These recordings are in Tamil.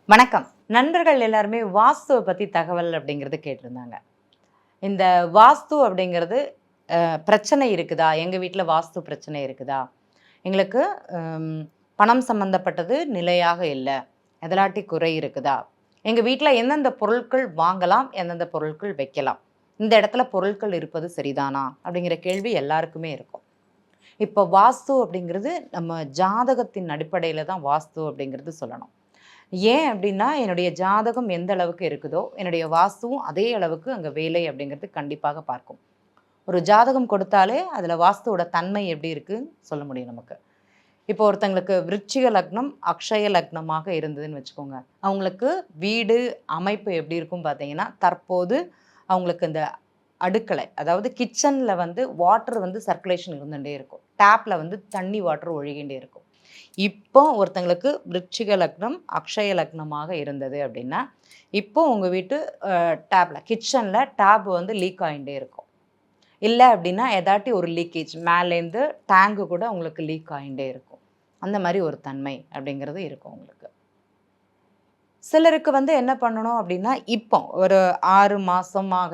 வணக்கம். நண்பர்கள் எல்லாருமே வாஸ்துவை பத்தி தகவல் அப்படிங்கிறது கேட்டிருந்தாங்க. இந்த வாஸ்து அப்படிங்கிறது பிரச்சனை இருக்குதா? எங்க வீட்ல வாஸ்து பிரச்சனை இருக்குதா? எங்களுக்கு ம் பணம் சம்மந்தப்பட்டது நிலையாக இல்ல. எதலாட்டி குறை இருக்குதா? எங்க வீட்ல எந்தெந்த பொருட்கள் வாங்கலாம்? எந்தெந்த பொருட்கள் வைக்கலாம்? இந்த இடத்துல பொருட்கள் இருப்பது சரிதானா? அப்படிங்கிற கேள்வி எல்லாருக்குமே இருக்கும். இப்போ வாஸ்து அப்படிங்கிறது நம்ம ஜாதகத்தின் அடிப்படையில தான் வாஸ்து அப்படிங்கிறது சொல்லணும். ஏன் அப்படின்னா, என்னுடைய ஜாதகம் எந்த அளவுக்கு இருக்குதோ, என்னுடைய வாஸ்துவும் அதே அளவுக்கு அங்க வேலை அப்படிங்கிறது கண்டிப்பாக பார்க்கும். ஒரு ஜாதகம் கொடுத்தாலே, அதில வாஸ்துவோட தன்மை எப்படி இருக்குன்னு சொல்ல முடியும் நமக்கு. இப்போ ஒருத்தங்களுக்கு விருச்சிக லக்னம், அக்ஷய லக்னமாக இருந்ததுன்னு வச்சுக்கோங்க. அவங்களுக்கு வீடு அமைப்பு எப்படி இருக்கும் பார்த்தீங்கன்னா, தற்போது அவங்களுக்கு இந்த அடுக்களை, அதாவது கிச்சன்ல வந்து வாட்டர் வந்து சர்க்குலேஷன் இருந்துட்டே இருக்கும். டேப்ல வந்து தண்ணி வாட்டர் ஒழுகிண்டே இருக்கும். இப்போ ஒருத்தங்களுக்கு விருச்சிக லக்னம், அக்ஷய லக்னமாக இருந்தது அப்படின்னா, இப்போ உங்க வீட்டு டேப்ல கிச்சன்ல டேப் வந்து லீக் ஆயிண்டே இருக்கும். இல்ல அப்படின்னா, எதாட்டி ஒரு லீக்கேஜ் மேலேருந்து டேங்க் கூட உங்களுக்கு லீக் ஆயிண்டே இருக்கும். அந்த மாரி ஒரு தன்மை அப்படிங்கிறது இருக்கும் உங்களுக்கு. சிலருக்கு வந்து என்ன பண்ணணும் அப்படின்னா, இப்போ ஒரு 6 மாசமாக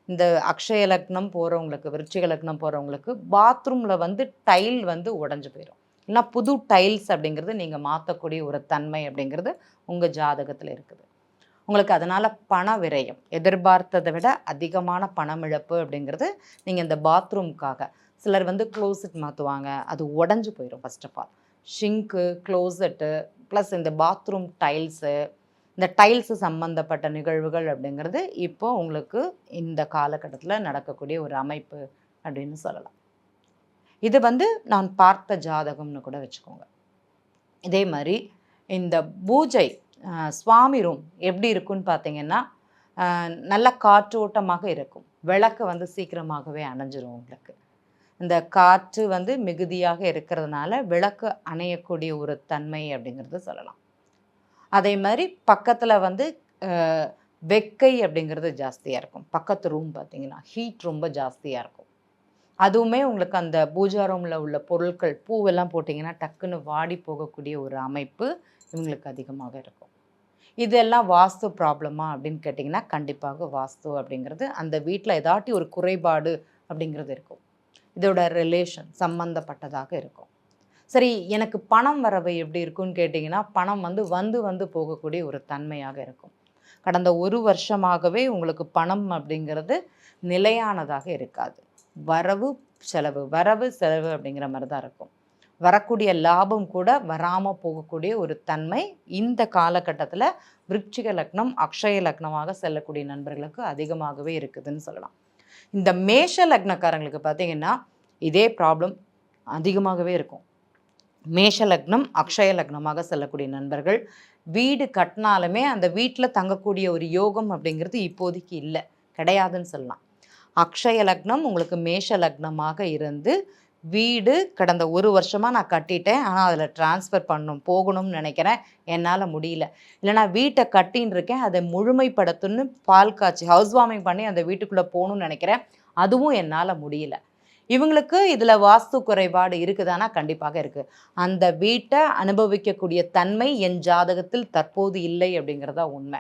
இந்த அக்ஷய லக்னம் போறவங்களுக்கு, விருச்சிக லக்னம் போறவங்களுக்கு பாத்ரூம்ல வந்து டைல் வந்து உடைஞ்சு போயிரும். இல்லனா புது டைல்ஸ் அப்படிங்கிறது நீங்க மாத்தக்கூடிய ஒரு தன்மை அப்படிங்கிறது உங்க ஜாதகத்துல இருக்குது. உங்களுக்கு அதனால பண விரயம், எதிர்பார்த்தத விட அதிகமான பணம் இழப்பு அப்படிங்கிறது நீங்க இந்த பாத்ரூம்க்காக சிலர் வந்து க்ளோசெட் மாத்துவாங்க. அது உடைஞ்சு போயிரும் first of all. Sink, closet plus இந்த பாத்ரூம் டைல்ஸு, இந்த டைல்ஸ் சம்பந்தப்பட்ட நிகழ்வுகள் அப்படிங்கிறது இப்போ உங்களுக்கு இந்த காலகட்டத்தில நடக்கக்கூடிய ஒரு அமைப்பு அப்படின்னு சொல்லலாம். இது வந்து நான் பார்த்த ஜாதகம்னு கூட வச்சுக்கோங்க. இதே மாரி இந்த பூஜை சுவாமி ரூம் எப்படி இருக்குன்னு பார்த்தீங்கன்னா, அ நல்ல காற்றோட்டமாக இருக்கும். விளக்கு வந்து சீக்கிரமாகவே அணைஞ்சிரும் உங்களுக்கு. இந்த காற்று வந்து மிகுதியாக இருக்கிறதுனால விளக்கு அணையக்கூடிய ஒரு தன்மை அப்படிங்கிறது சொல்லலாம். அதே மாரி பக்கத்துல வந்து அ வெக்கை அப்படிங்கிறது ஜாஸ்தியா இருக்கும். பக்கத்து ரூம் பார்த்தீங்கன்னா, ஹீட் ரொம்ப ஜாஸ்தியா இருக்கும். அதுவுமே உங்களுக்கு அந்த பூஜா ரூம்ல உள்ள பொருட்கள், பூவெல்லாம் போட்டீங்கன்னா, டக்குன்னு வாடி போகக்கூடிய ஒரு அமைப்பு இவங்களுக்கு அதிகமாக இருக்கும். இதெல்லாம் வாஸ்து ப்ராப்ளமா அப்படின்னு கேட்டிங்கன்னா, கண்டிப்பாக வாஸ்து அப்படிங்கிறது அந்த வீட்ல ஏதாட்டி ஒரு குறைபாடு அப்படிங்கிறது இருக்கும். இதோட ரிலேஷன் சம்மந்தப்பட்டதாக இருக்கும். சரி, எனக்கு பணம் வரவு எப்படி இருக்கும்னு கேட்டிங்கன்னா, பணம் வந்து வந்து வந்து போகக்கூடிய ஒரு தன்மையாக இருக்கும். கடந்த 1 வருஷமாகவே உங்களுக்கு பணம் அப்படிங்கிறது நிலையானதாக இருக்காது. வரவு, செலவு, வரவு, செலவு அப்படிங்கிற மாரி தான் இருக்கும். வரக்கூடிய லாபம் கூட வராம போகக்கூடிய ஒரு தன்மை இந்த காலகட்டத்தில விருச்சிக லக்னம், அக்ஷய லக்னமாக செல்லக்கூடிய நண்பர்களுக்கு அதிகமாகவே இருக்குதுன்னு சொல்லலாம். இந்த மேஷ லக்னக்காரங்களுக்கு பார்த்தீங்கன்னா, இதே ப்ராப்ளம் அதிகமாகவே இருக்கும். மேஷ லக்னம், அக்ஷய லக்னமாக செல்லக்கூடிய நண்பர்கள், வீடு கட்டினாலுமே அந்த வீட்ல தங்கக்கூடிய ஒரு யோகம் அப்படிங்கிறது இப்போதைக்கு இல்ல. கிடையாதுன்னு சொல்லலாம். அக்ஷய லக்னம் உங்களுக்கு மேஷ லக்னமாக இருந்து, வீடு கடந்த 1 வருஷமா நான் கட்டிட்டேன். ஆனா அதில ட்ரான்ஸ்ஃபர் போகணும்னு நெனைக்கிறேன். என்னால முடியல. இல்ல நான் வீட்ட கட்டின்னு இருக்கேன். அத முழுமைப்படுத்தணும்னு பால் காய்ச்சி ஹவுஸ் வார்மிங் பண்ணி அந்த வீட்டுக்குள்ள போணும்னு நெனைக்கிறேன். அதுவும் என்னால முடியல. இவங்களுக்கு இதுல வாஸ்து குறைபாடு இருக்குதானா? கண்டிப்பாக இருக்கு. அந்த வீட்ட அனுபவிக்கக்கூடிய தன்மை என் ஜாதகத்தில் தற்போது இல்லை அப்படிங்கிறது தான் உண்மை.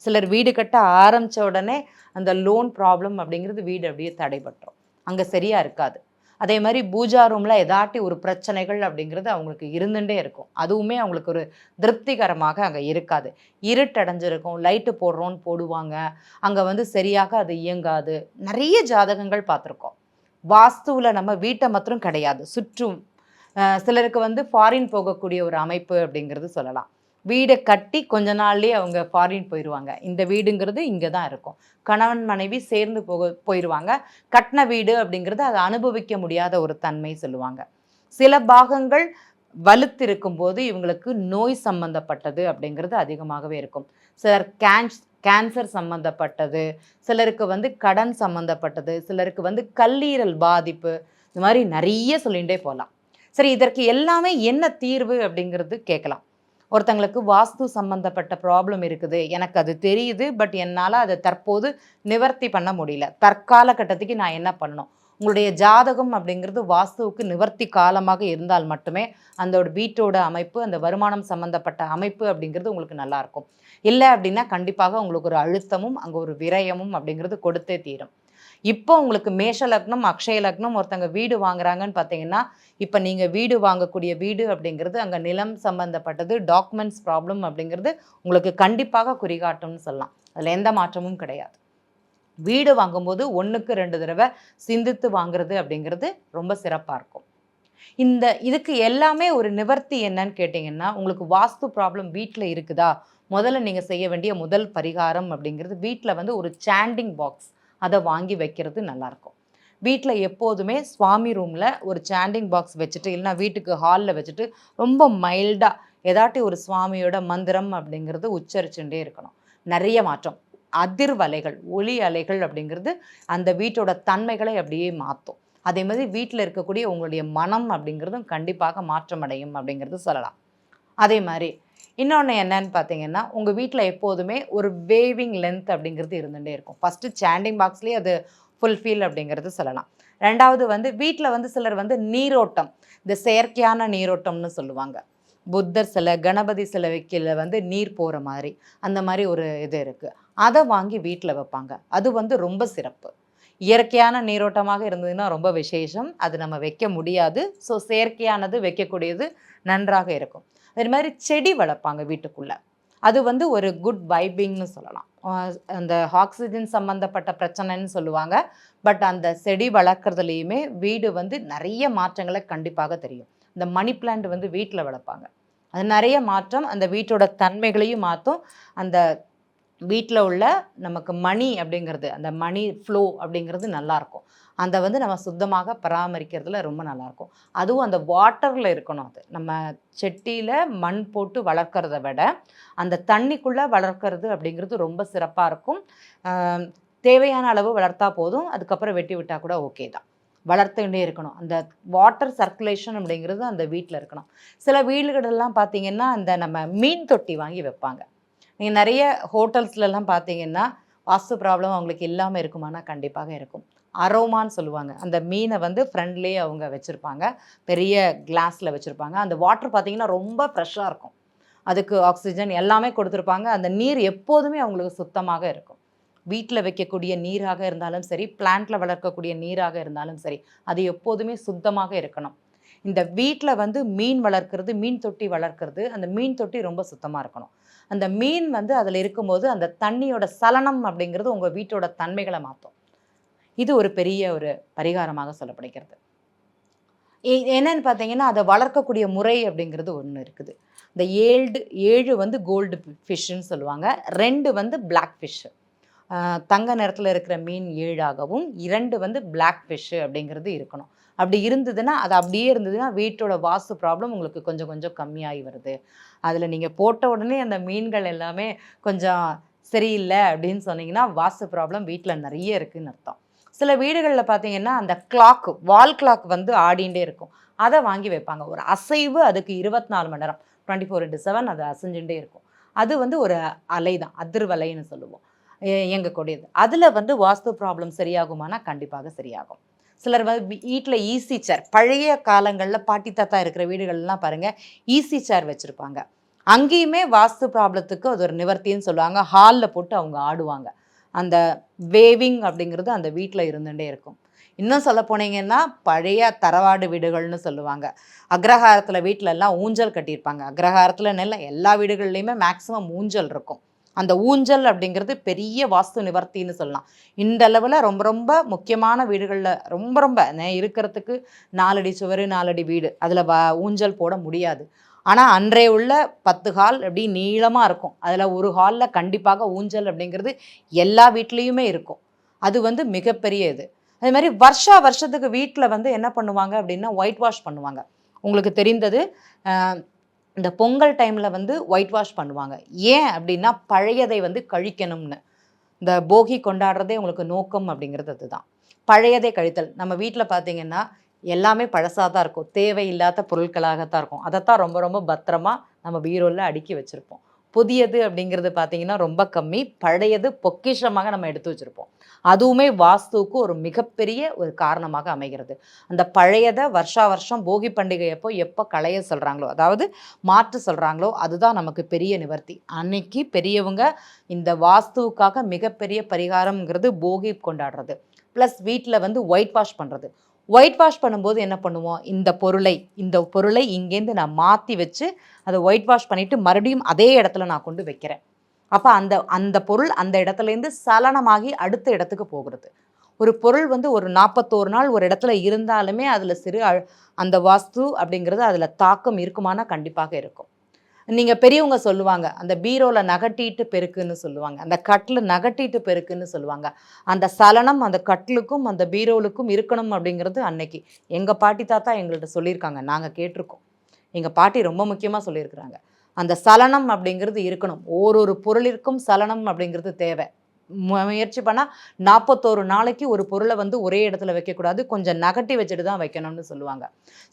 சிலர் வீடு கட்ட ஆரம்பிச்ச உடனே அந்த லோன் ப்ராப்ளம் அப்படிங்கிறது வீடு அப்படியே தடைபட்டுரும். அங்க சரியா இருக்காது. அதே மாரி பூஜா ரூம்ல ஏதாட்டி ஒரு பிரச்சனைகள் அப்படிங்கிறது அவங்களுக்கு இருந்துண்டே இருக்கும். அதுவுமே அவங்களுக்கு ஒரு திருப்திகரமாக அங்க இருக்காது. இருட்டடைஞ்சிருக்கும். லைட்டு போடுறோம்னு போடுவாங்க. அங்க வந்து சரியாக அது இயங்காது. நெறைய ஜாதகங்கள் பார்த்துருக்கோம். வாஸ்துவுல நம்ம வீட்ட மாத்திரம் கிடையாது. சுற்றும் சிலருக்கு வந்து ஃபாரின் போகக்கூடிய ஒரு அமைப்பு அப்படிங்கிறது சொல்லலாம். வீட கட்டி கொஞ்ச நாள்லயே அவங்க ஃபாரின் போயிருவாங்க. இந்த வீடுங்கிறது இங்க தான் இருக்கும். கணவன், மனைவி சேர்ந்து போயிருவாங்க. கட்ன வீடு அப்படிங்கிறது அத அனுபவிக்க முடியாத ஒரு தன்மை சொல்லுவாங்க. சில பாகங்கள் வலுத்திருக்கும்போது இவங்களுக்கு நோய் சம்பந்தப்பட்டது அப்படிங்கிறது அதிகமாகவே இருக்கும். சிலர் கேன்சர் சம்பந்தப்பட்டது, சிலருக்கு வந்து கடன் சம்பந்தப்பட்டது, சிலருக்கு வந்து கல்லீரல் பாதிப்பு, இந்த மாரி நெறைய சொல்லிண்டே போலாம். சரி, இதற்கு எல்லாமே என்ன தீர்வு அப்படிங்கிறது கேட்கலாம். ஒருத்தங்களுக்கு வாஸ்து சம்பந்தப்பட்ட ப்ராப்ளம் இருக்குது. எனக்கு அது தெரியுது. பட் என்னால அத தற்போது நிவர்த்தி பண்ண முடியல. தற்கால கட்டத்துக்கு நான் என்ன பண்ணணும்? உங்களுடைய ஜாதகம் அப்படிங்கிறது வாஸ்துவுக்கு நிவர்த்தி காலமாக இருந்தால் மட்டுமே அந்த வீட்டோட அமைப்பு, அந்த வருமானம் சம்மந்தப்பட்ட அமைப்பு அப்படிங்கிறது உங்களுக்கு நல்லாயிருக்கும். இல்லை அப்படின்னா கண்டிப்பாக உங்களுக்கு ஒரு அழுத்தமும் அங்கே ஒரு விரயமும் அப்படிங்கிறது கொடுத்தே தீரும். இப்போ உங்களுக்கு மேஷ லக்னம், அக்ஷய லக்னம் ஒருத்தங்க வீடு வாங்குறாங்கன்னு பார்த்தீங்கன்னா, இப்போ நீங்கள் வீடு வாங்கக்கூடிய வீடு அப்படிங்கிறது அங்கே நிலம் சம்பந்தப்பட்டது, டாக்குமெண்ட்ஸ் ப்ராப்ளம் அப்படிங்கிறது உங்களுக்கு கண்டிப்பாக குறிகாட்டும்னு சொல்லலாம். அதில் எந்த மாற்றமும் கிடையாது. வீடு வாங்கும்போது 1க்கு 2 தடவை சிந்தித்து வாங்குறது அப்படிங்கிறது ரொம்ப சிறப்பாக இருக்கும். இதுக்கு எல்லாமே ஒரு நிவர்த்தி என்னன்னு கேட்டிங்கன்னா, உங்களுக்கு வாஸ்து ப்ராப்ளம் வீட்டில் இருக்குதா? முதல்ல நீங்கள் செய்ய வேண்டிய முதல் பரிகாரம் அப்படிங்கிறது வீட்டில் வந்து ஒரு சாண்டிங் பாக்ஸ் அதை வாங்கி வைக்கிறது நல்லாயிருக்கும். வீட்டில் எப்போதுமே சுவாமி ரூமில் ஒரு சாண்டிங் பாக்ஸ் வச்சுட்டு, இல்லைனா வீட்டுக்கு ஹாலில் வச்சுட்டு ரொம்ப மைல்டாக ஏதாட்டி ஒரு சுவாமியோட மந்திரம் அப்படிங்கிறது உச்சரிச்சுட்டே இருக்கணும். நிறைய மாற்றம். அதிர்வலைகள், ஒலி அலைகள் அப்படிங்கிறது அந்த வீட்டோட தன்மைகளை அப்படியே மாற்றும். அதே மாதிரி வீட்டில் இருக்கக்கூடிய உங்களுடைய மனம் அப்படிங்கிறதும் கண்டிப்பாக மாற்றமடையும் அப்படிங்கிறது சொல்லலாம். அதே மாதிரி இன்னொன்று என்னன்னு பார்த்தீங்கன்னா, உங்கள் வீட்டில் எப்போதுமே ஒரு வேவிங் லென்த் அப்படிங்கிறது இருந்துகிட்டே இருக்கும். ஃபஸ்ட்டு சாண்டிங் பாக்ஸ்லேயே அது ஃபுல்ஃபில் அப்படிங்கிறது சொல்லலாம். ரெண்டாவது வந்து வீட்டில் வந்து சிலர் வந்து நீரோட்டம், இந்த செயற்கையான நீரோட்டம்னு சொல்லுவாங்க. புத்தர் சிலை, கணபதி சிலைக்கு வந்து நீர் போகிற மாதிரி, அந்த மாதிரி ஒரு இது இருக்குது. அதை வாங்கி வீட்டில் வைப்பாங்க. அது வந்து ரொம்ப சிறப்பு. இயற்கையான நீரோட்டமாக இருந்ததுன்னா ரொம்ப விசேஷம். அது நம்ம வைக்க முடியாது. ஸோ செயற்கையானது வைக்கக்கூடியது நன்றாக இருக்கும். அதே மாதிரி செடி வளர்ப்பாங்க வீட்டுக்குள்ளே. அது வந்து ஒரு குட் வைபிங்னு சொல்லலாம். அந்த ஆக்சிஜன் சம்மந்தப்பட்ட பிரச்சனைன்னு சொல்லுவாங்க. பட் அந்த செடி வளர்க்குறதுலேயுமே வீடு வந்து நிறைய மாற்றங்களை கண்டிப்பாக தெரியும். இந்த மணி பிளான்ட் வந்து வீட்டில் வளர்ப்பாங்க. அது நிறைய மாற்றம், அந்த வீட்டோட தன்மைகளையும் மாற்றும். அந்த வீட்டில் உள்ள நமக்கு மணி அப்படிங்கிறது, அந்த மணி ஃப்ளோ அப்படிங்கிறது நல்லாயிருக்கும். அதை வந்து நம்ம சுத்தமாக பராமரிக்கிறதுல ரொம்ப நல்லாயிருக்கும். அதுவும் அந்த வாட்டரில் இருக்கணும். அது நம்ம செட்டியில் மண் போட்டு வளர்க்குறத விட அந்த தண்ணிக்குள்ளே வளர்க்குறது அப்படிங்கிறது ரொம்ப சிறப்பாக இருக்கும். தேவையான அளவு வளர்த்தா போதும், அதுக்கப்புறம் வெட்டி விட்டால் கூட ஓகே தான். வளர்த்துக்கிட்டே இருக்கணும். அந்த வாட்டர் சர்க்குலேஷன் அப்படிங்கிறது அந்த வீட்டில் இருக்கணும். சில வீடுகளெல்லாம் பார்த்தீங்கன்னா, அந்த நம்ம மீன் தொட்டி வாங்கி வைப்பாங்க. நீங்கள் நிறைய ஹோட்டல்ஸ்லலாம் பார்த்தீங்கன்னா, வாஸ்து ப்ராப்ளம் அவங்களுக்கு இல்லாமல் இருக்குமானா கண்டிப்பாக இருக்கும். அரோமான்னு சொல்லுவாங்க. அந்த மீனை வந்து ஃப்ரெண்ட்லேயே அவங்க வச்சுருப்பாங்க. பெரிய கிளாஸில் வச்சுருப்பாங்க. அந்த வாட்டர் பார்த்தீங்கன்னா ரொம்ப ஃப்ரெஷ்ஷாக இருக்கும். அதுக்கு ஆக்சிஜன் எல்லாமே கொடுத்துருப்பாங்க. அந்த நீர் எப்போதுமே அவங்களுக்கு சுத்தமாக இருக்கும். வீட்டில் வைக்கக்கூடிய நீராக இருந்தாலும் சரி, பிளான்ட்டில் வளர்க்கக்கூடிய நீராக இருந்தாலும் சரி, அது எப்போதுமே சுத்தமாக இருக்கணும். இந்த வீட்டில் வந்து மீன் வளர்க்குறது, மீன் தொட்டி வளர்க்குறது, அந்த மீன் தொட்டி ரொம்ப சுத்தமாக இருக்கணும். அந்த மீன் வந்து அதில் இருக்கும்போது அந்த தண்ணியோட சலனம் அப்படிங்கிறது உங்கள் வீட்டோட தன்மைகளை மாற்றும். இது ஒரு பெரிய ஒரு பரிகாரமாக சொல்லப்படுகிறது. என்னன்னு பார்த்தீங்கன்னா, அதை வளர்க்கக்கூடிய முறை அப்படிங்கிறது ஒன்று இருக்குது. இந்த 7 வந்து கோல்டு ஃபிஷ்ஷுன்னு சொல்லுவாங்க. 2 வந்து பிளாக் ஃபிஷ்ஷு. தங்க நிறத்தில் இருக்கிற மீன் 7ஆகவும் 2 வந்து பிளாக் ஃபிஷ்ஷு அப்படிங்கிறது இருக்கணும். அப்படி இருந்ததுன்னா, அது அப்படியே இருந்ததுன்னா வீட்டோட வாஸ்து ப்ராப்ளம் உங்களுக்கு கொஞ்சம் கொஞ்சம் கம்மியாகி வருது. அதில் நீங்கள் போட்ட உடனே அந்த மீன்கள் எல்லாமே கொஞ்சம் சரியில்லை அப்படின்னு சொன்னீங்கன்னா, வாஸ்து ப்ராப்ளம் வீட்டில் நிறைய இருக்குதுன்னு அர்த்தம். சில வீடுகளில் பார்த்தீங்கன்னா, அந்த கிளாக்கு, வால் கிளாக் வந்து ஆடிண்டே இருக்கும். அதை வாங்கி வைப்பாங்க. ஒரு அசைவு அதுக்கு 24 மணி நேரம், 24/7 அது அசைஞ்சுட்டே இருக்கும். அது வந்து ஒரு அலை தான், அதிர்வலைன்னு சொல்லுவோம், இயங்கக்கூடியது. அதில் வந்து வாஸ்து ப்ராப்ளம் சரியாகுமானா கண்டிப்பாக சரியாகும். சிலர் வந்து வீட்டில் ஈஸி சேர், பழைய காலங்களில் பாட்டி தாத்தா இருக்கிற வீடுகள்லாம் பாருங்கள், ஈஸி சேர் வச்சுருப்பாங்க. அங்கேயுமே வாஸ்து ப்ராப்ளத்துக்கு அது ஒரு நிவர்த்தின்னு சொல்லுவாங்க. ஹாலில் போட்டு அவங்க ஆடுவாங்க. அந்த வேவிங் அப்படிங்கிறது அந்த வீட்டில் இருந்துகிட்டே இருக்கும். இன்னும் சொல்ல போனீங்கன்னா, பழைய தரவாடு வீடுகள்னு சொல்லுவாங்க. அக்ரஹாரத்தில் வீட்டிலலாம் ஊஞ்சல் கட்டியிருப்பாங்க. அக்ரஹாரத்தில் இல்லை, எல்லா வீடுகள்லையுமே மேக்ஸிமம் ஊஞ்சல் இருக்கும். அந்த ஊஞ்சல் அப்படிங்கிறது பெரிய வாஸ்து நிவர்த்தின்னு சொல்லலாம். இன்றளவில் ரொம்ப ரொம்ப முக்கியமான வீடுகளில் ரொம்ப ரொம்ப இருக்கிறதுக்கு 4 அடி சுவர், 4 அடி வீடு, அதில் ஊஞ்சல் போட முடியாது. ஆனால் அன்றைய உள்ள 10 ஹால் அப்படி நீளமாக இருக்கும். அதில் ஒரு ஹாலில் கண்டிப்பாக ஊஞ்சல் அப்படிங்கிறது எல்லா வீட்லேயுமே இருக்கும். அது வந்து மிகப்பெரிய இது. அதே மாதிரி வருஷத்துக்கு வீட்டில் வந்து என்ன பண்ணுவாங்க அப்படின்னா, ஒயிட் வாஷ் பண்ணுவாங்க. உங்களுக்கு தெரிந்தது, இந்த பொங்கல் டைமில் வந்து ஒயிட் வாஷ் பண்ணுவாங்க. ஏன் அப்படின்னா, பழையதை வந்து கழிக்கணும்னு. இந்த போகி கொண்டாடுறதே உங்களுக்கு நோக்கம் அப்படிங்கிறது அதுதான். பழையதை கழித்தல். நம்ம வீட்டில் பார்த்தீங்கன்னா, எல்லாமே பழசாக தான் இருக்கும். தேவையில்லாத பொருட்களாகத்தான் இருக்கும். அதைத்தான் ரொம்ப ரொம்ப பத்திரமா நம்ம பீரோவில் அடுக்கி வச்சுருப்போம். புதியது அப்படிங்கிறது பார்த்தீங்கன்னா ரொம்ப கம்மி. பழையது பொக்கிஷமாக நம்ம எடுத்து வச்சிருப்போம். அதுவுமே வாஸ்துவுக்கு ஒரு மிகப்பெரிய ஒரு காரணமாக அமைகிறது. அந்த பழையத வருஷா வருஷம் போகி பண்டிகை அப்போ எப்போ களைய சொல்றாங்களோ, அதாவது மாற்ற சொல்றாங்களோ, அதுதான் நமக்கு பெரிய நிவர்த்தி. அன்னைக்கு பெரியவங்க இந்த வாஸ்துவுக்காக மிகப்பெரிய பரிகாரம்ங்கிறது போகி கொண்டாடுறது. ப்ளஸ் வீட்ல வந்து ஒயிட் வாஷ் பண்றது. ஒயிட் வாஷ் பண்ணும்போது என்ன பண்ணுவோம்? இந்த பொருளை இங்கேருந்து நான் மாத்தி வச்சு, அத ஒயிட் வாஷ் பண்ணிட்டு மறுபடியும் அதே இடத்துல நான் கொண்டு வைக்கிறேன். அப்ப அந்த அந்த பொருள் அந்த இடத்துலேருந்து சலனமாகி அடுத்த இடத்துக்கு போகிறது. ஒரு பொருள் வந்து ஒரு 41 நாள் ஒரு இடத்துல இருந்தாலுமே, அதுல சிறு அந்த வாஸ்து அப்படிங்கிறது அதுல தாக்கம் இருக்குமானா கண்டிப்பாக இருக்கும். நீங்க பெரியவங்க சொல்லுவாங்க, அந்த பீரோல நகட்டிட்டு பெருக்குன்னு சொல்லுவாங்க. அந்த கட்டிலு நகட்டிட்டு பெருக்குன்னு சொல்லுவாங்க. அந்த சலனம் அந்த கட்டிலுக்கும், அந்த பீரோலுக்கும் இருக்கணும் அப்படிங்கிறது அன்னைக்கு எங்க பாட்டி, தாத்தா எங்கள்ட்ட சொல்லியிருக்காங்க. நாங்க கேட்டுருக்கோம். எங்க பாட்டி ரொம்ப முக்கியமா சொல்லியிருக்கிறாங்க. அந்த சலனம் அப்படிங்கிறது இருக்கணும். ஓரொரு பொருளிற்கும் சலனம் அப்படிங்கிறது தேவை. முயற்சி பண்ணா 41 நாளைக்கு ஒரு பொருள வந்து ஒரே இடத்துல வைக்கக்கூடாது. கொஞ்சம் நகட்டி வச்சுட்டு தான் வைக்கணும்னு சொல்லுவாங்க.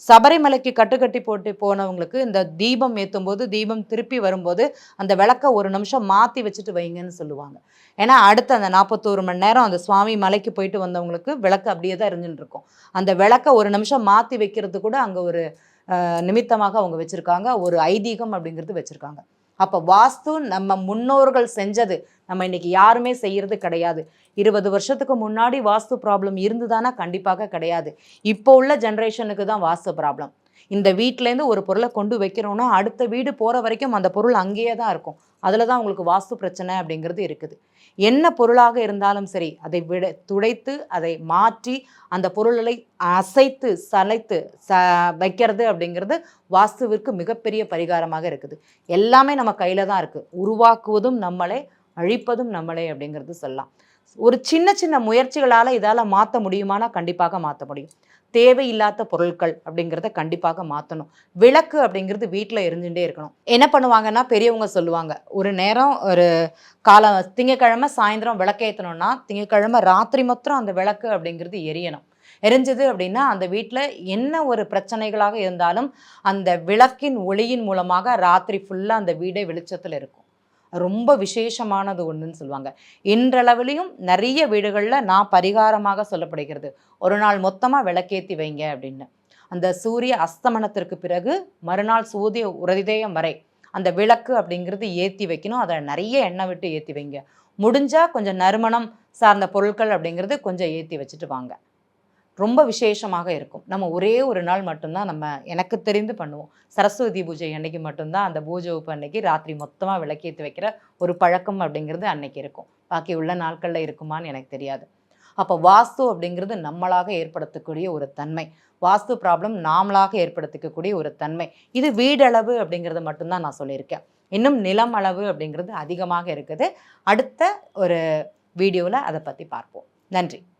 சபரிமலைக்கு கட்டுக்கட்டி போட்டு போனவங்களுக்கு இந்த தீபம் ஏத்தும்போது, தீபம் திருப்பி வரும்போது, அந்த விளக்க ஒரு நிமிஷம் மாத்தி வச்சுட்டு வைங்கன்னு சொல்லுவாங்க. ஏன்னா, அடுத்த அந்த 41 மணி நேரம் அந்த சுவாமி மலைக்கு போயிட்டு வந்தவங்களுக்கு விளக்கு அப்படியே தான் எரிஞ்சுட்டு இருக்கும். அந்த விளக்க ஒரு நிமிஷம் மாத்தி வைக்கிறது கூட அங்க ஒரு நிமித்தமாக அவங்க வச்சிருக்காங்க. ஒரு ஐதீகம் அப்படிங்கிறது வச்சிருக்காங்க. அப்ப வாஸ்து நம்ம முன்னோர்கள் செஞ்சது. நம்ம இன்னைக்கு யாருமே செய்யறது கிடையாது. 20 வருஷத்துக்கு முன்னாடி வாஸ்து ப்ராப்ளம் இருந்ததானா? கண்டிப்பாக கிடையாது. இப்போ உள்ள ஜெனரேஷனுக்கு தான் வாஸ்து ப்ராப்ளம். இந்த வீட்லேருந்து ஒரு பொருள கொண்டு வைக்கிறோம்னா, அடுத்த வீடு போற வரைக்கும் அந்த பொருள் அங்கேயே தான் இருக்கும். அதுல தான் உங்களுக்கு வாஸ்து பிரச்சனை அப்படிங்கிறது இருக்குது. என்ன பொருளாக இருந்தாலும் சரி, அதை துடைத்து, அதை மாற்றி, அந்த பொருள்களை அசைத்து, சலைத்து வைக்கிறது அப்படிங்கிறது வாஸ்துவிற்கு மிகப்பெரிய பரிகாரமாக இருக்குது. எல்லாமே நம்ம கையில தான் இருக்கு. உருவாக்குவதும் நம்மளே, அழிப்பதும் நம்மளே அப்படிங்கிறது சொல்லலாம். ஒரு சின்ன சின்ன முயற்சிகளால இதால மாத்த முடியுமானா? கண்டிப்பாக மாத்த முடியும். தேவையில்லாத பொருட்கள் அப்படிங்கிறத கண்டிப்பாக மாத்தணும். விளக்கு அப்படிங்கிறது வீட்ல எரிஞ்சுட்டே இருக்கணும். என்ன பண்ணுவாங்கன்னா, பெரியவங்க சொல்லுவாங்க. ஒரு நேரம் ஒரு திங்கட்கிழமை சாயந்தரம் விளக்கேத்தணும்னா, திங்கட்கிழமை ராத்திரி மாத்திரம் அந்த விளக்கு அப்படிங்கிறது எரியணும். எரிஞ்சது அப்படின்னா, அந்த வீட்ல என்ன ஒரு பிரச்சனைகளாக இருந்தாலும், அந்த விளக்கின் ஒளியின் மூலமாக ராத்திரி ஃபுல்லா அந்த வீடே வெளிச்சத்துல இருக்கும். ரொம்ப விசேஷமானது ஒண்ணுன்னு சொல்லுவாங்க. இன்றளவிலும் நெறைய வீடுகள்ல நான் பரிகாரமாக சொல்லப்படுகிறது. ஒரு நாள் மொத்தமா விளக்கேத்தி வைங்க அப்படின்னு. அந்த சூரிய அஸ்தமனத்திற்கு பிறகு மறுநாள் சூரிய உதயம் வரை அந்த விளக்கு அப்படிங்கிறது ஏத்தி வைக்கணும். அத நெறைய எண்ணெய் விட்டு ஏத்தி வைங்க. முடிஞ்சா கொஞ்சம் நறுமணம் சார்ந்த பொருட்கள் அப்படிங்கிறது கொஞ்சம் ஏத்தி வச்சுட்டு வாங்க. ரொம்ப விசேஷமாக இருக்கும். நம்ம ஒரே ஒரு நாள் மட்டும் தான் நம்ம எனக்கு தெரிந்து பண்ணுவோம். சரஸ்வதி பூஜை அன்னைக்கு மட்டும் தான் அந்த பூஜை உப்பு அன்னைக்கு ராத்திரி மொத்தமா விளக்கேத்தி வைக்கிற ஒரு பழக்கம் அப்படிங்கிறது அன்னைக்கு இருக்கும். பாக்கி உள்ள நாட்கள்ல இருக்குமான்னு எனக்கு தெரியாது. அப்ப வாஸ்து அப்படிங்கிறது நம்மளாக ஏற்படுத்தக்கூடிய ஒரு தன்மை. வாஸ்து ப்ராப்ளம் நாமளாக ஏற்படுத்திக்கக்கூடிய ஒரு தன்மை. இது வீடளவு அப்படிங்கிறது மட்டும் தான் நான் சொல்லியிருக்கேன். இன்னும் நிலம் அளவு அப்படிங்கிறது அதிகமாக இருக்குது. அடுத்த ஒரு வீடியோல அத பத்தி பார்ப்போம். நன்றி.